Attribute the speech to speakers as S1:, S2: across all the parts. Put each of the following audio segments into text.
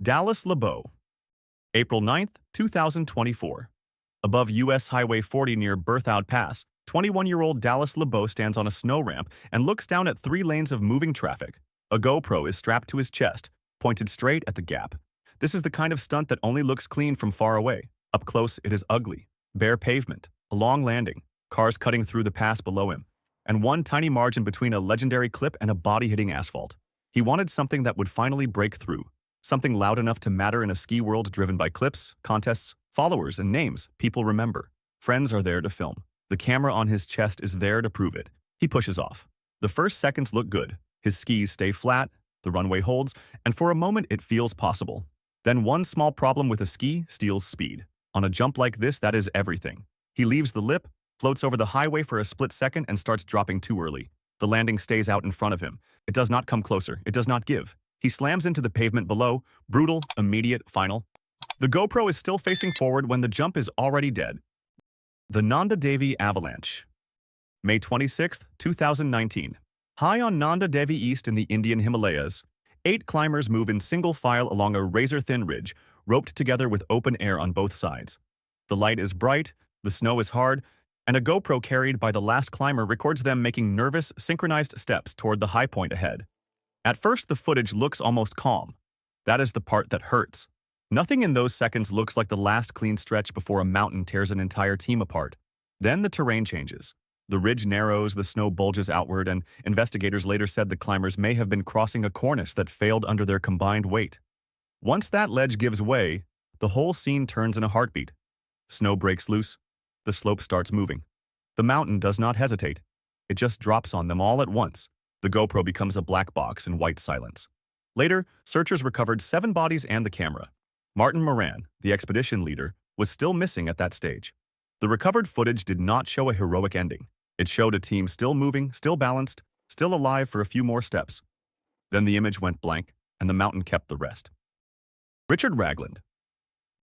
S1: Dallas LeBeau, April 9th, 2024. Above U.S. Highway 40 near Berthoud Pass, 21-year-old Dallas LeBeau stands on a snow ramp and looks down at 3 lanes of moving traffic. A GoPro is strapped to his chest, pointed straight at the gap. This is the kind of stunt that only looks clean from far away. Up close, it is ugly. Bare pavement, a long landing, cars cutting through the pass below him, and one tiny margin between a legendary clip and a body hitting asphalt. He wanted something that would finally break through, something loud enough to matter in a ski world driven by clips, contests, followers, and names people remember. Friends are there to film. The camera on his chest is there to prove it. He pushes off. The first seconds look good. His skis stay flat, the runway holds, and for a moment it feels possible. Then one small problem with a ski steals speed. On a jump like this, that is everything. He leaves the lip, floats over the highway for a split second, and starts dropping too early. The landing stays out in front of him. It does not come closer. It does not give. He slams into the pavement below, brutal, immediate, final. The GoPro is still facing forward when the jump is already dead. The Nanda Devi Avalanche, May 26, 2019. High on Nanda Devi East in the Indian Himalayas, 8 climbers move in single file along a razor-thin ridge, roped together with open air on both sides. The light is bright, the snow is hard, and a GoPro carried by the last climber records them making nervous, synchronized steps toward the high point ahead. At first, the footage looks almost calm. That is the part that hurts. Nothing in those seconds looks like the last clean stretch before a mountain tears an entire team apart. Then the terrain changes. The ridge narrows, the snow bulges outward, and investigators later said the climbers may have been crossing a cornice that failed under their combined weight. Once that ledge gives way, the whole scene turns in a heartbeat. Snow breaks loose. The slope starts moving. The mountain does not hesitate. It just drops on them all at once. The GoPro becomes a black box in white silence. Later, searchers recovered 7 bodies and the camera. Martin Moran, the expedition leader, was still missing at that stage. The recovered footage did not show a heroic ending. It showed a team still moving, still balanced, still alive for a few more steps. Then the image went blank, and the mountain kept the rest. Richard Ragland,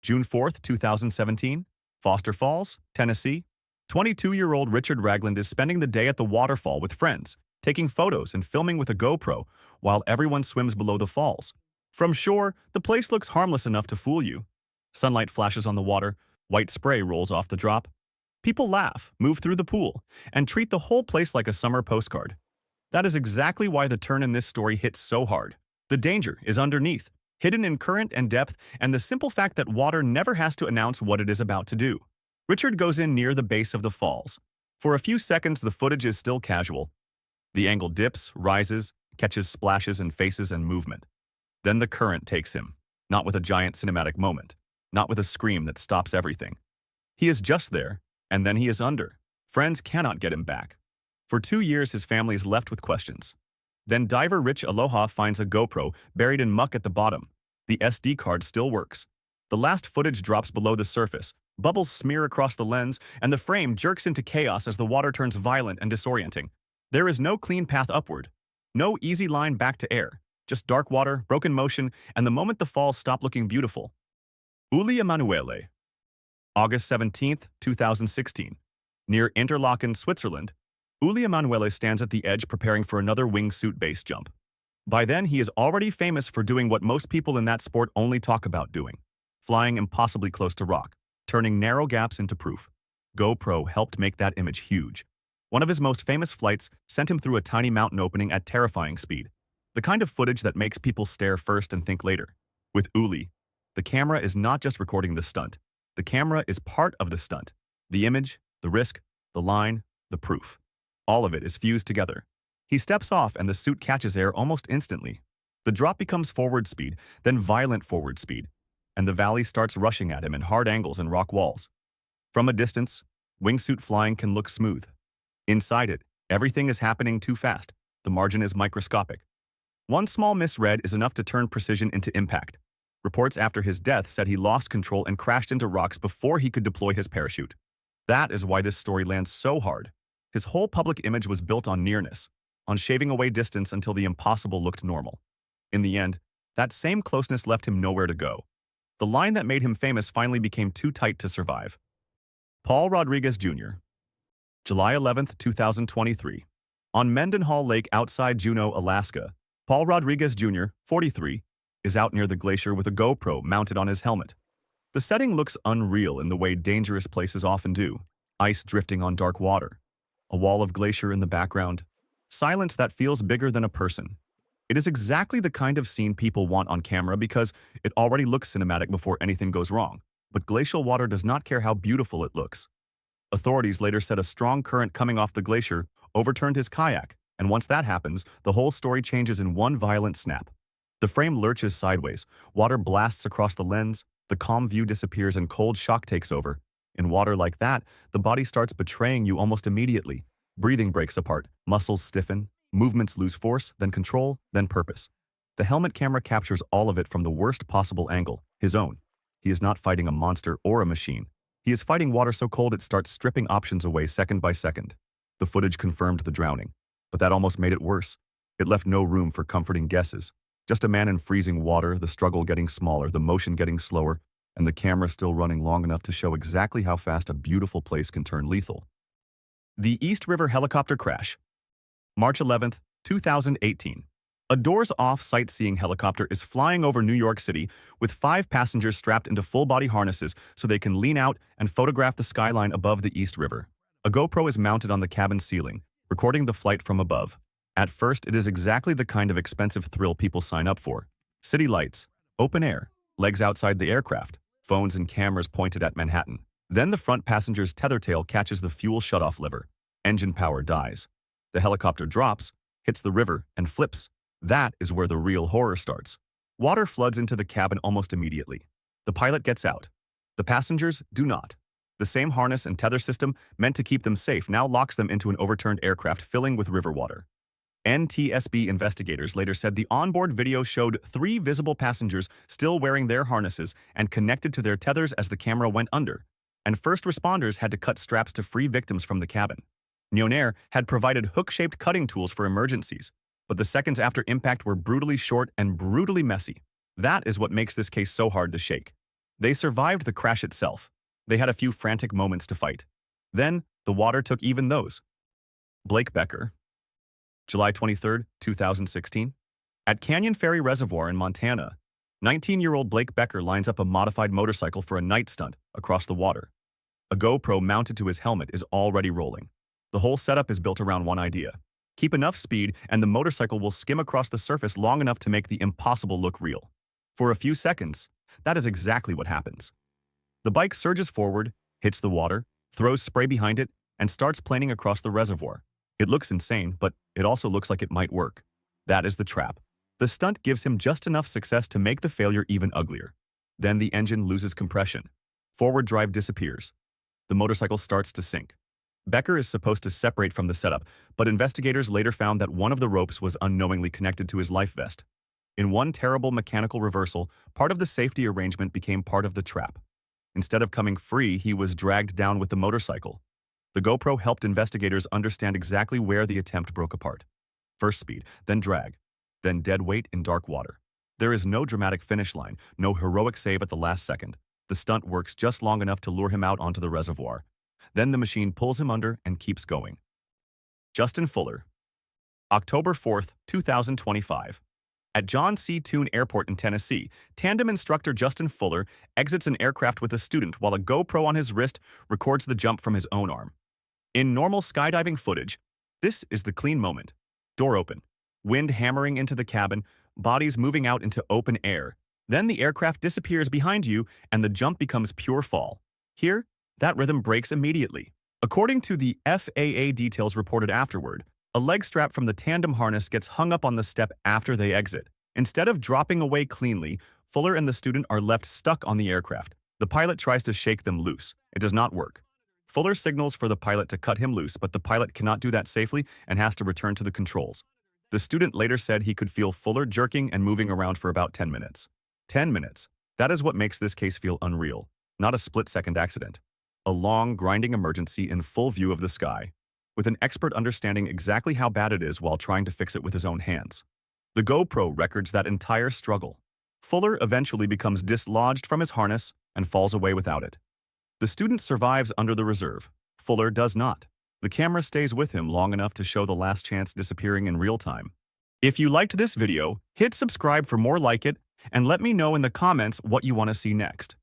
S1: June 4, 2017, Foster Falls, Tennessee. 22-year-old Richard Ragland is spending the day at the waterfall with friends, taking photos and filming with a GoPro while everyone swims below the falls. From shore, the place looks harmless enough to fool you. Sunlight flashes on the water, white spray rolls off the drop. People laugh, move through the pool, and treat the whole place like a summer postcard. That is exactly why the turn in this story hits so hard. The danger is underneath, hidden in current and depth, and the simple fact that water never has to announce what it is about to do. Richard goes in near the base of the falls. For a few seconds, the footage is still casual. The angle dips, rises, catches splashes and faces and movement. Then the current takes him, not with a giant cinematic moment, not with a scream that stops everything. He is just there, and then he is under. Friends cannot get him back. For 2 years, his family is left with questions. Then diver Rich Aloha finds a GoPro buried in muck at the bottom. The SD card still works. The last footage drops below the surface. Bubbles smear across the lens, and the frame jerks into chaos as the water turns violent and disorienting. There is no clean path upward. No easy line back to air. Just dark water, broken motion, and the moment the falls stop looking beautiful. Uli Emanuele, August 17, 2016. Near Interlaken, Switzerland, Uli Emanuele stands at the edge preparing for another wingsuit base jump. By then, he is already famous for doing what most people in that sport only talk about doing: flying impossibly close to rock, turning narrow gaps into proof. GoPro helped make that image huge. One of his most famous flights sent him through a tiny mountain opening at terrifying speed. The kind of footage that makes people stare first and think later. With Uli, the camera is not just recording the stunt. The camera is part of the stunt. The image, the risk, the line, the proof. All of it is fused together. He steps off and the suit catches air almost instantly. The drop becomes forward speed, then violent forward speed, and the valley starts rushing at him in hard angles and rock walls. From a distance, wingsuit flying can look smooth. Inside it, everything is happening too fast. The margin is microscopic. One small misread is enough to turn precision into impact. Reports after his death said he lost control and crashed into rocks before he could deploy his parachute. That is why this story lands so hard. His whole public image was built on nearness, on shaving away distance until the impossible looked normal. In the end, that same closeness left him nowhere to go. The line that made him famous finally became too tight to survive. Paul Rodriguez Jr., July 11, 2023. On Mendenhall Lake outside Juneau, Alaska, Paul Rodriguez Jr., 43, is out near the glacier with a GoPro mounted on his helmet. The setting looks unreal in the way dangerous places often do. Ice drifting on dark water. A wall of glacier in the background. Silence that feels bigger than a person. It is exactly the kind of scene people want on camera because it already looks cinematic before anything goes wrong. But glacial water does not care how beautiful it looks. Authorities later said a strong current coming off the glacier overturned his kayak, and once that happens, the whole story changes in one violent snap. The frame lurches sideways, water blasts across the lens, the calm view disappears and cold shock takes over. In water like that, the body starts betraying you almost immediately. Breathing breaks apart, muscles stiffen, movements lose force, then control, then purpose. The helmet camera captures all of it from the worst possible angle, his own. He is not fighting a monster or a machine. He is fighting water so cold it starts stripping options away second by second. The footage confirmed the drowning, but that almost made it worse. It left no room for comforting guesses. Just a man in freezing water, the struggle getting smaller, the motion getting slower, and the camera still running long enough to show exactly how fast a beautiful place can turn lethal. The East River helicopter crash. March 11, 2018. A doors-off sightseeing helicopter is flying over New York City with 5 passengers strapped into full-body harnesses so they can lean out and photograph the skyline above the East River. A GoPro is mounted on the cabin ceiling, recording the flight from above. At first, it is exactly the kind of expensive thrill people sign up for. City lights, open air, legs outside the aircraft, phones and cameras pointed at Manhattan. Then the front passenger's tether tail catches the fuel shutoff lever. Engine power dies. The helicopter drops, hits the river, and flips. That is where the real horror starts. Water floods into the cabin almost immediately. The pilot gets out. The passengers do not. The same harness and tether system meant to keep them safe now locks them into an overturned aircraft filling with river water. NTSB investigators later said the onboard video showed 3 visible passengers still wearing their harnesses and connected to their tethers as the camera went under, and first responders had to cut straps to free victims from the cabin. Neonair had provided hook-shaped cutting tools for emergencies, but the seconds after impact were brutally short and brutally messy. That is what makes this case so hard to shake. They survived the crash itself. They had a few frantic moments to fight. Then, the water took even those. Blake Becker. July 23, 2016. At Canyon Ferry Reservoir in Montana, 19-year-old Blake Becker lines up a modified motorcycle for a night stunt across the water. A GoPro mounted to his helmet is already rolling. The whole setup is built around one idea. Keep enough speed and the motorcycle will skim across the surface long enough to make the impossible look real. For a few seconds, that is exactly what happens. The bike surges forward, hits the water, throws spray behind it, and starts planing across the reservoir. It looks insane, but it also looks like it might work. That is the trap. The stunt gives him just enough success to make the failure even uglier. Then the engine loses compression. Forward drive disappears. The motorcycle starts to sink. Becker is supposed to separate from the setup, but investigators later found that one of the ropes was unknowingly connected to his life vest. In one terrible mechanical reversal, part of the safety arrangement became part of the trap. Instead of coming free, he was dragged down with the motorcycle. The GoPro helped investigators understand exactly where the attempt broke apart. First speed, then drag, then dead weight in dark water. There is no dramatic finish line, no heroic save at the last second. The stunt works just long enough to lure him out onto the reservoir. Then the machine pulls him under and keeps going. Justin Fuller. October 4, 2025. At John C. Toon Airport in Tennessee, tandem instructor Justin Fuller exits an aircraft with a student while a GoPro on his wrist records the jump from his own arm. In normal skydiving footage, this is the clean moment. Door open, wind hammering into the cabin, bodies moving out into open air. Then the aircraft disappears behind you and the jump becomes pure fall. Here, that rhythm breaks immediately. According to the FAA details reported afterward, a leg strap from the tandem harness gets hung up on the step after they exit. Instead of dropping away cleanly, Fuller and the student are left stuck on the aircraft. The pilot tries to shake them loose. It does not work. Fuller signals for the pilot to cut him loose, but the pilot cannot do that safely and has to return to the controls. The student later said he could feel Fuller jerking and moving around for about 10 minutes. 10 minutes. That is what makes this case feel unreal, not a split-second accident. A long, grinding emergency in full view of the sky, with an expert understanding exactly how bad it is while trying to fix it with his own hands. The GoPro records that entire struggle. Fuller eventually becomes dislodged from his harness and falls away without it. The student survives under the reserve. Fuller does not. The camera stays with him long enough to show the last chance disappearing in real time. If you liked this video, hit subscribe for more like it, and let me know in the comments what you want to see next.